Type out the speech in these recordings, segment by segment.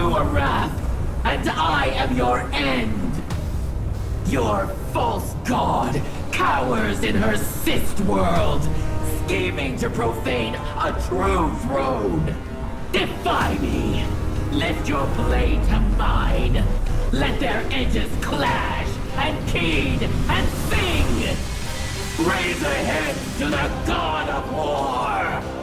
Zivu-Arath, and I am your end! Your false god cowers in her cyst world, scheming to profane a true throne! Defy me! Lift your blade to mine! Let their edges clash, and keen, and sing! Raise a hymn to the god of war!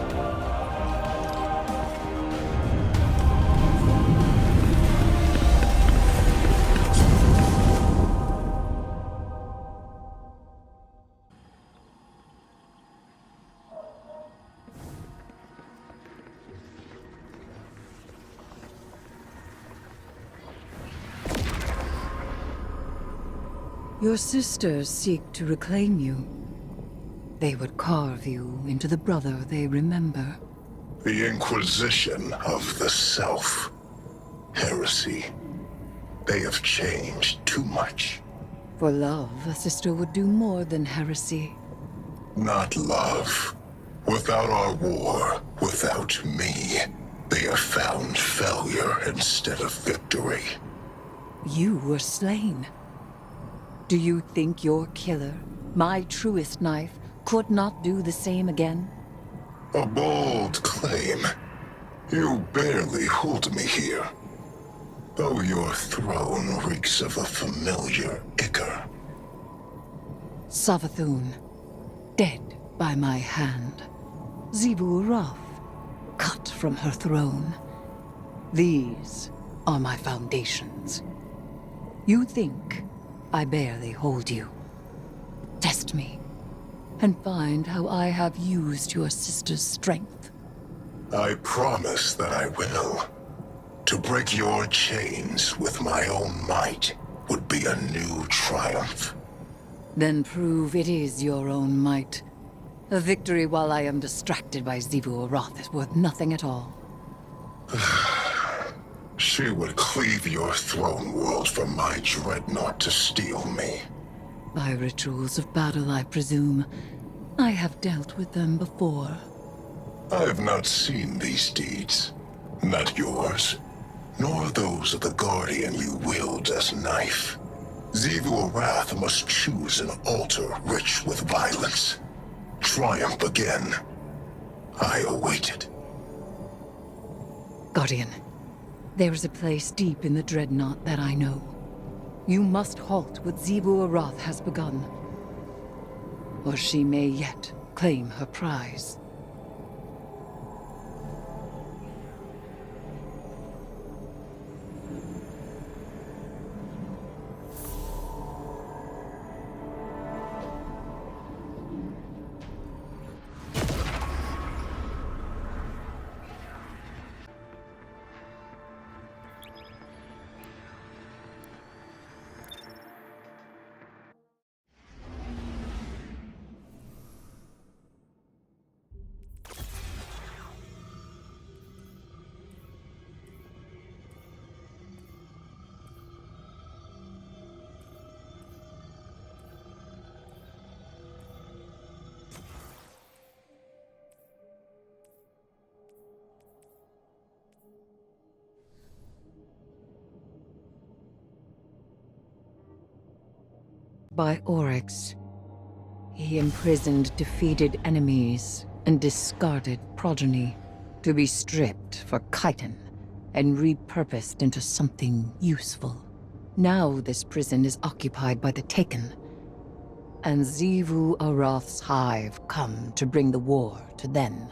Your sisters seek to reclaim you. They would carve you into the brother they remember. The Inquisition of the Self. Heresy. They have changed too much. For love, a sister would do more than heresy. Not love. Without our war, without me, they have found failure instead of victory. You were slain. Do you think your killer, my truest knife, could not do the same again? A bold claim. You barely hold me here. Though your throne reeks of a familiar ichor. Savathun, dead by my hand. Zivu-Arath, cut from her throne. These are my foundations. You think I barely hold you. Test me, and find how I have used your sister's strength. I promise that I will. To break your chains with my own might would be a new triumph. Then prove it is your own might. A victory while I am distracted by Zivu-Arath is worth nothing at all. She would cleave your throne world for my dreadnought to steal me. By rituals of battle, I presume. I have dealt with them before. I have not seen these deeds. Not yours, nor those of the Guardian you wield as knife. Zivu-Arath must choose an altar rich with violence. Triumph again. I await it. Guardian, there is a place deep in the Dreadnought that I know. You must halt what Zivu-Arath has begun. Or she may yet claim her prize. By Oryx, he imprisoned defeated enemies and discarded progeny to be stripped for chitin and repurposed into something useful. Now this prison is occupied by the Taken, and Zivu-Arath's hive come to bring the war to them.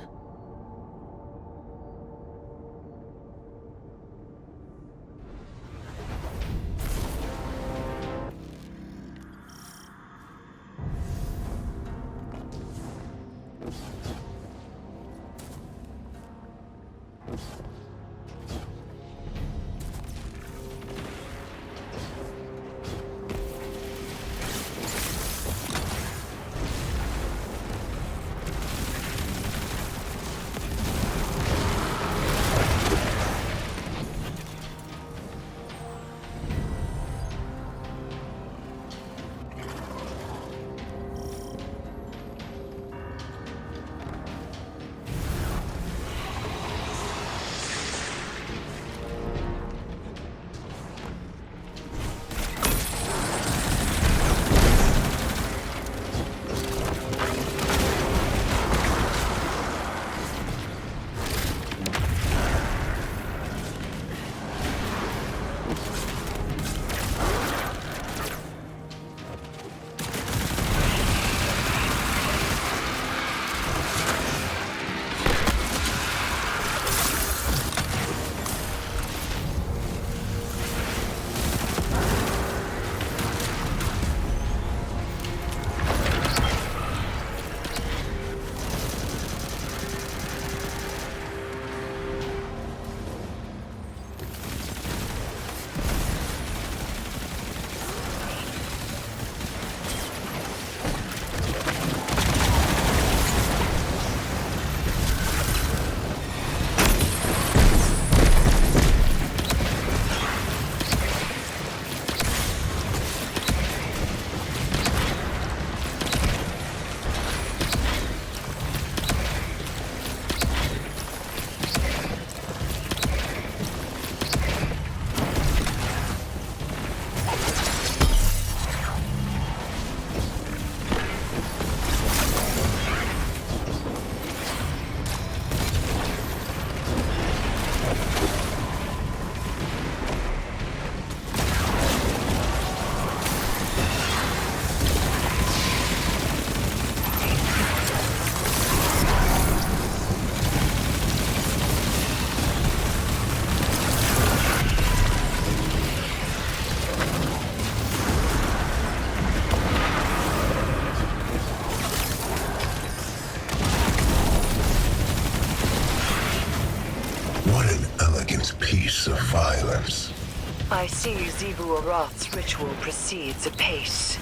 I see Xivu Arath's ritual proceeds apace.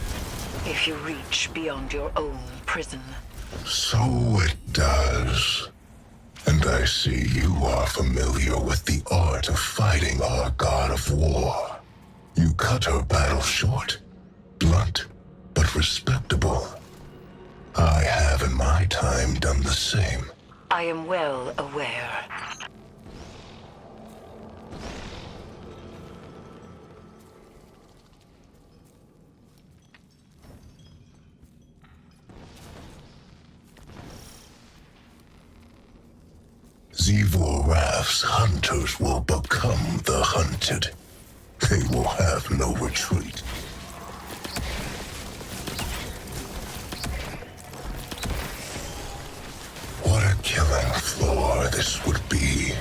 If you reach beyond your own prison. So it does. And I see you are familiar with the art of fighting our god of war. You cut her battle short. Blunt, but respectable. I have in my time done the same. I am well aware. Xivu Arath's hunters will become the hunted. They will have no retreat. What a killing floor this would be.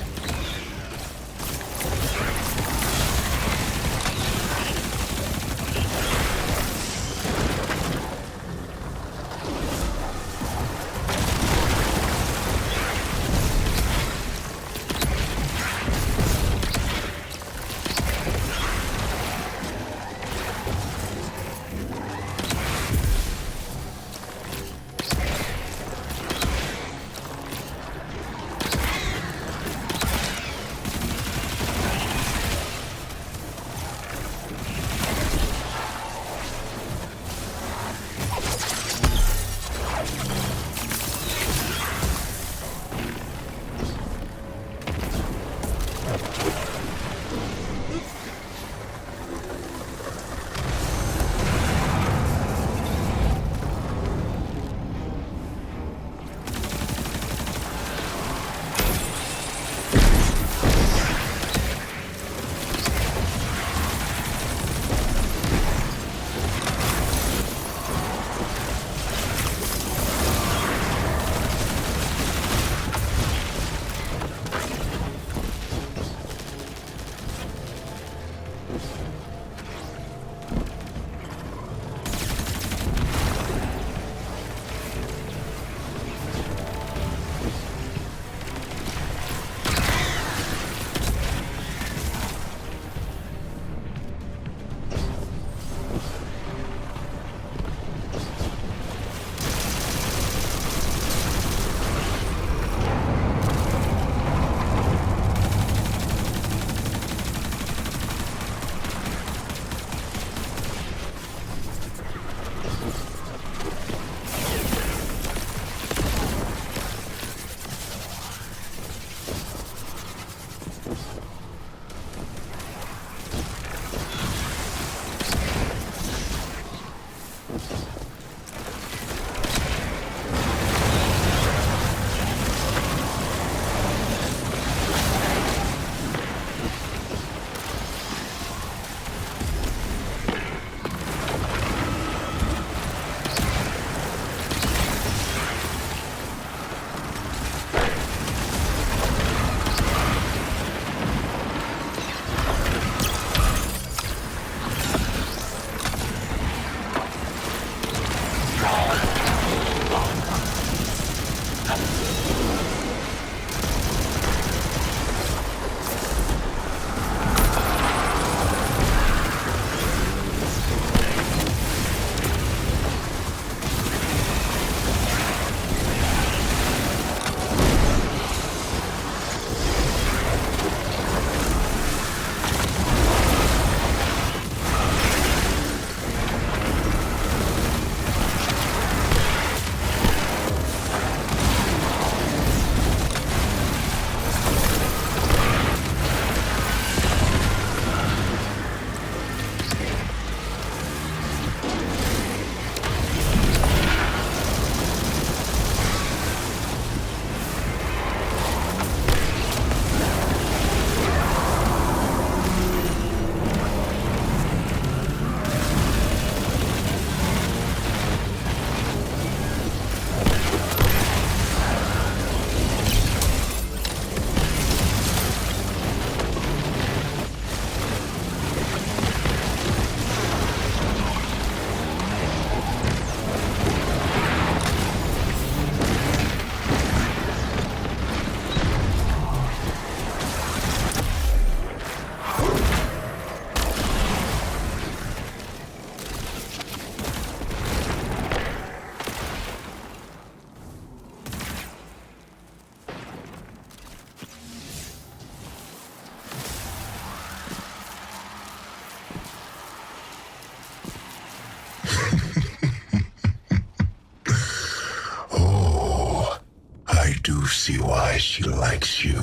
see why she likes you.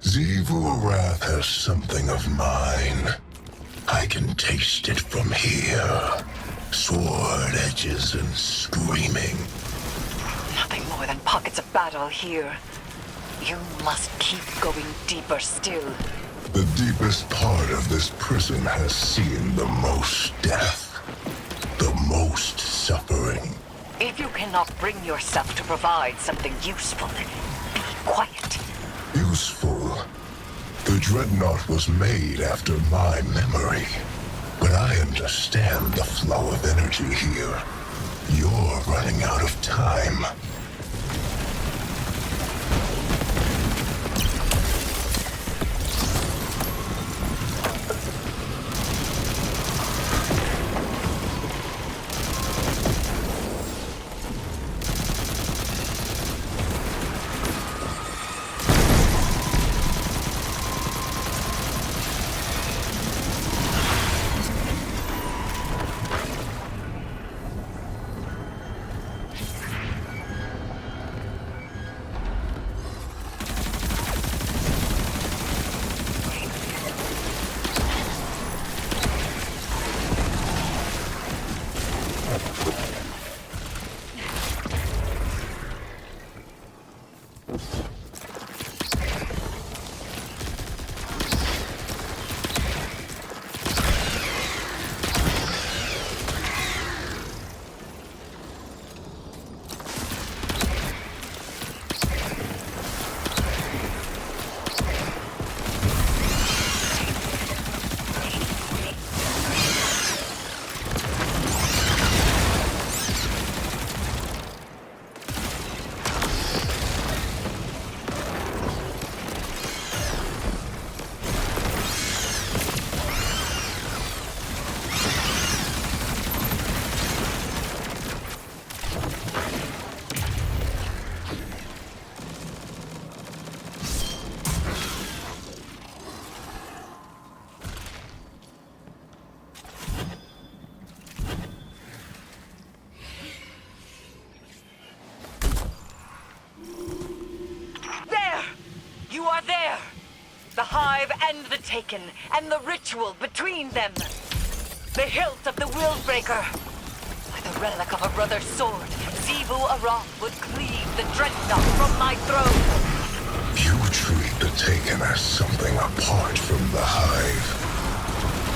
Xivu Arath has something of mine. I can taste it from here. Sword edges and screaming. Nothing more than pockets of battle here. You must keep going deeper still. The deepest part of this prison has seen the most death. The most suffering. If you cannot bring yourself to provide something useful, be quiet. Useful. The Dreadnought was made after my memory. But I understand the flow of energy here. You're running out of time. The Hive and the Taken, and the ritual between them. The hilt of the Willbreaker. By the relic of a brother's sword, Xivu Arath would cleave the Dreadnought from my throne. You treat the Taken as something apart from the Hive.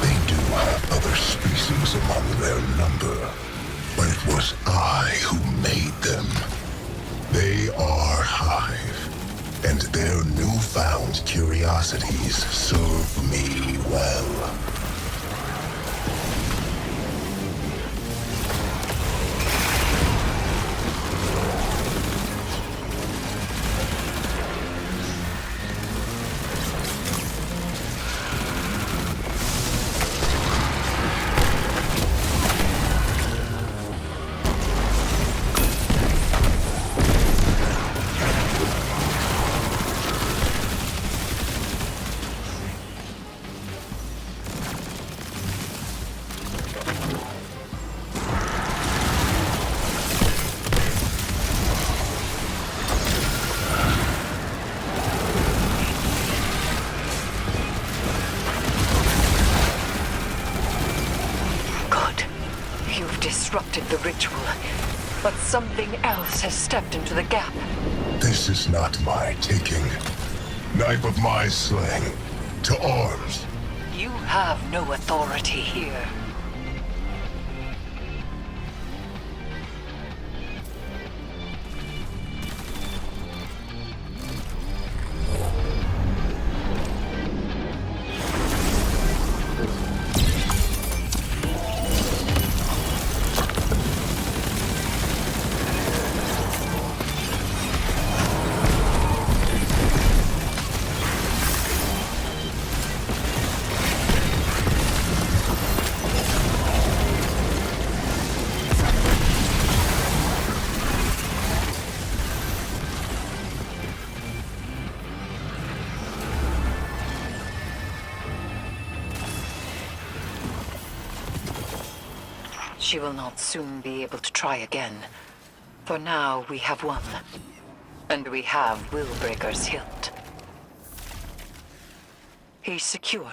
They do have other species among their number, but it was I who made them. They are Hive, and their newfound curiosities serve me well. Disrupted the ritual, but something else has stepped into the gap. This is not my taking. Knife of my slaying. To arms. You have no authority here. She will not soon be able to try again. For now, we have won. And we have Willbreaker's hilt. He's secure,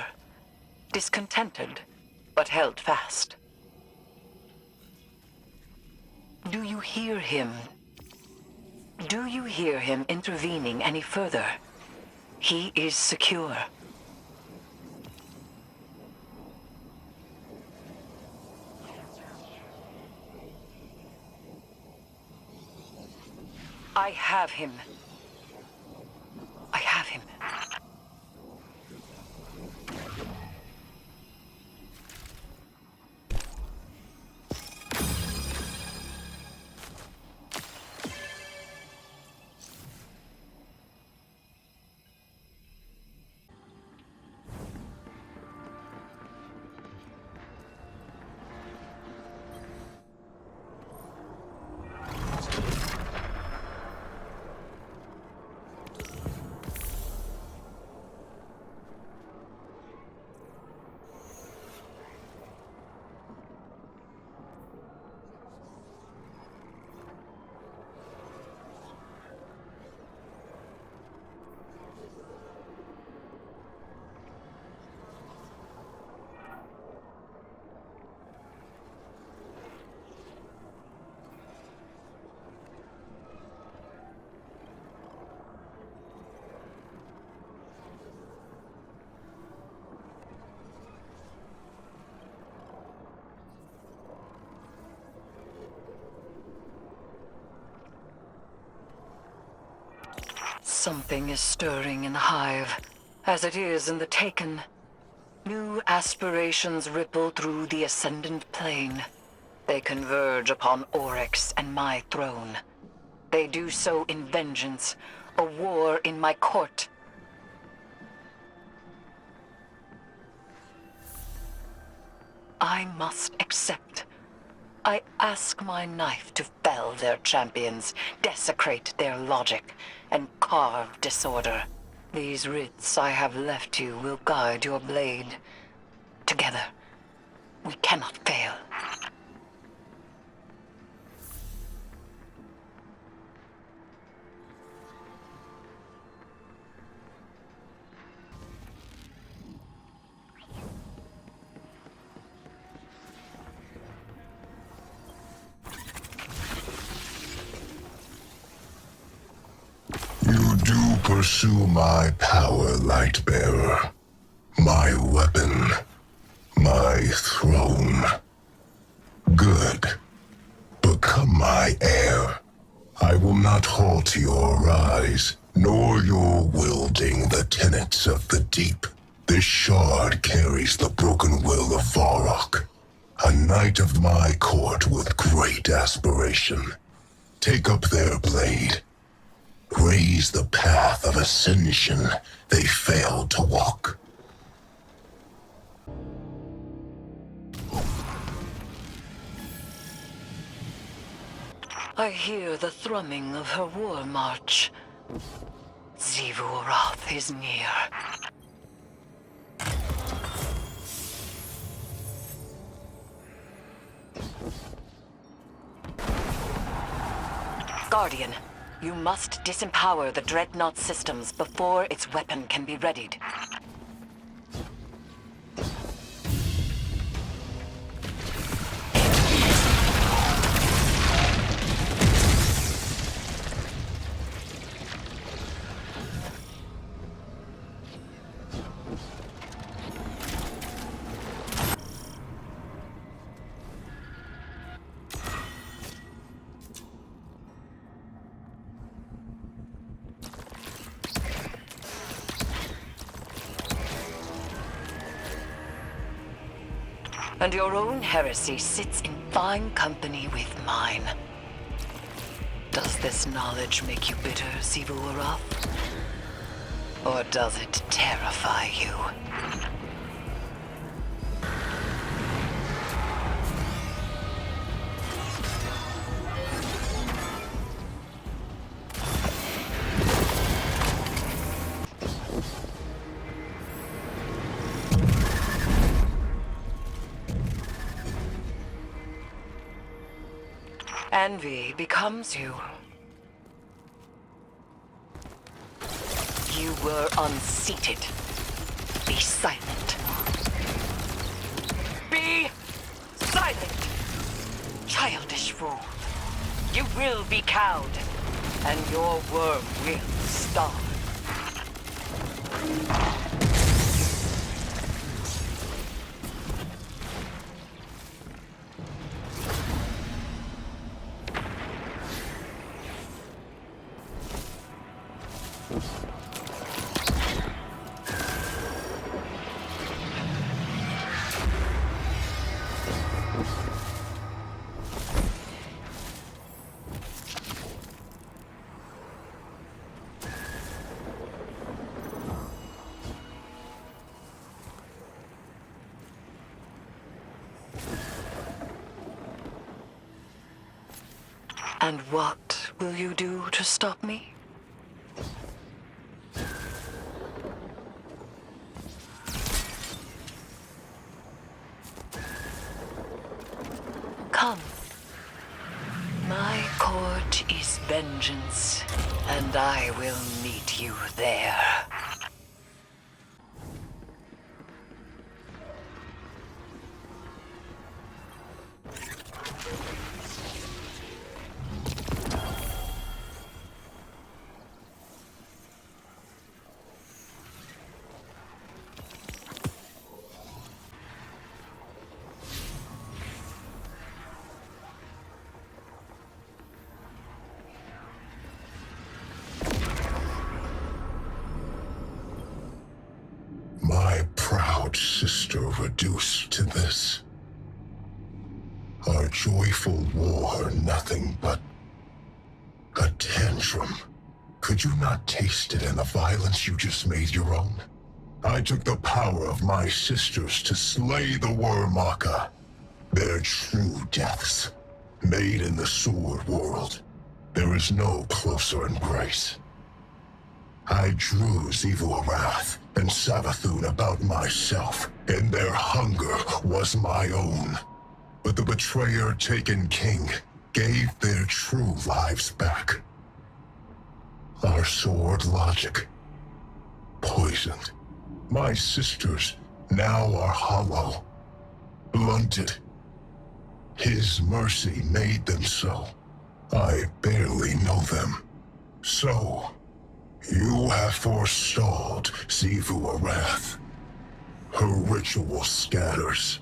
discontented, but held fast. Do you hear him? Do you hear him intervening any further? He is secure. I have him. I have him. Something is stirring in the Hive, as it is in the Taken. New aspirations ripple through the Ascendant Plane. They converge upon Oryx and my throne. They do so in vengeance, a war in my court. I must accept. I ask my knife to fell their champions, desecrate their logic, and carve disorder. These writs I have left you will guide your blade. Together, we cannot fail. You do pursue my power, Lightbearer. My weapon. My throne. Good. Become my heir. I will not halt your rise, nor your wielding the tenets of the deep. This shard carries the broken will of Varrock, a knight of my court with great aspiration. Take up their blade. Raise the path of ascension they failed to walk. I hear the thrumming of her war march. Xivu Arath is near. Guardian, you must disempower the Dreadnought systems before its weapon can be readied. And your own heresy sits in fine company with mine. Does this knowledge make you bitter, Xivu Arath? Or does it terrify you? Envy becomes you. You were unseated. Be silent. Be silent! Childish fool. You will be cowed, and your worm will starve. And what will you do to stop me? Come. My court is vengeance, and I will meet you there. My proud sister reduced to this. Our joyful war nothing but a tantrum. Could you not taste it in the violence you just made your own? I took the power of my sisters to slay the Wormaka. Their true deaths, made in the sword world. There is no closer embrace. I drew Xivu-Arath and Savathun about myself, and their hunger was my own. But the betrayer-taken king gave their true lives back. Our sword logic, poisoned. My sisters now are hollow, blunted. His mercy made them so. I barely know them. So, you have forestalled Xivu-Arath. Her ritual scatters.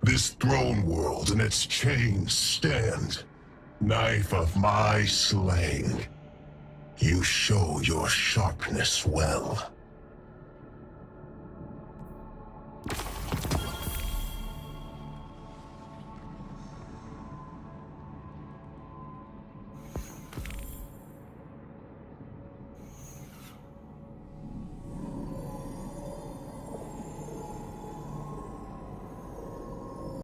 This throne world and its chains stand. Knife of my slaying. You show your sharpness well.